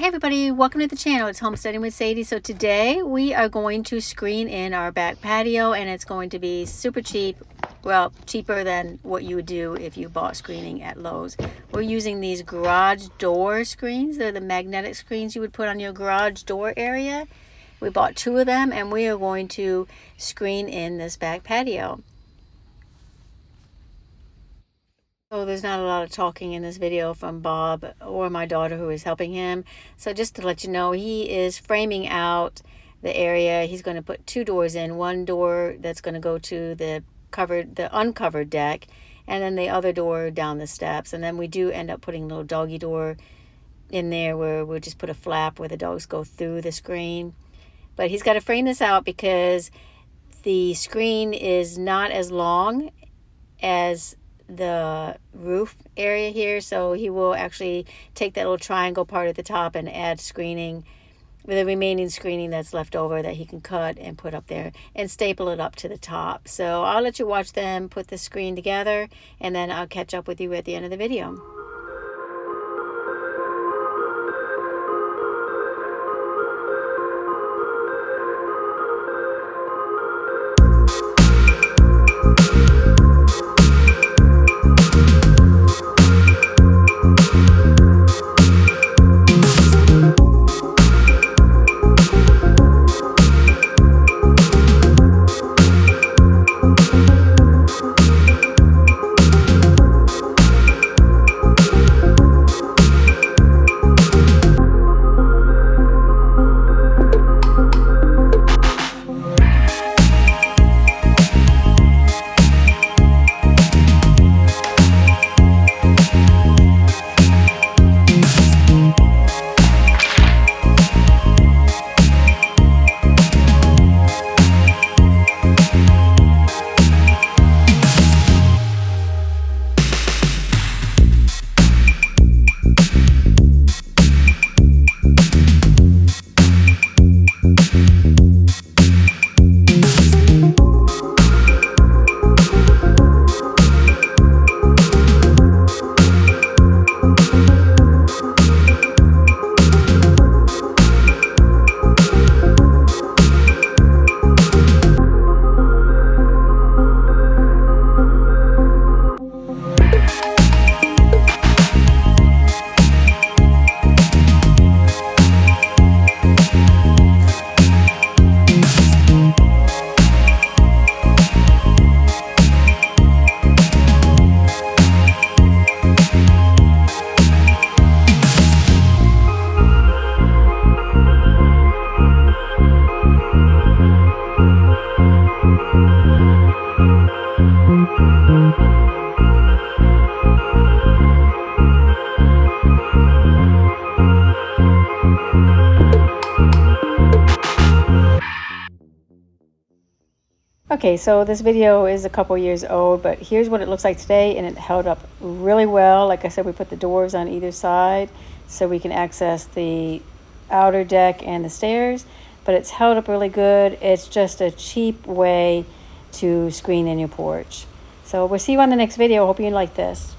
Hey everybody, welcome to the channel. It's Homesteading with Sadie. So today we are going to screen in our back patio, and it's going to be super cheap. Well, cheaper than what you would do if you bought screening at Lowe's. We're using these garage door screens. They're the magnetic screens you would put on your garage door area. We bought 2 of them, and we are going to screen in this back patio. So there's not a lot of talking in this video from Bob or my daughter who is helping him. So just to let you know, he is framing out the area. He's going to put 2 doors in. One door that's going to go to the uncovered deck, and then the other door down the steps. And then we do end up putting a little doggy door in there where we'll just put a flap where the dogs go through the screen. But he's got to frame this out because the screen is not as long as the roof area here, so he will actually take that little triangle part at the top and add screening with the remaining screening that's left over that he can cut and put up there and staple it up to the top. So I'll let you watch them put the screen together, and then I'll catch up with you at the end of the video. Okay, so this video is a couple years old, but here's what it looks like today, and it held up really well. Like I said, we put the doors on either side so we can access the outer deck and the stairs, but it's held up really good. It's just a cheap way to screen in your porch. So we'll see you on the next video. Hope you like this.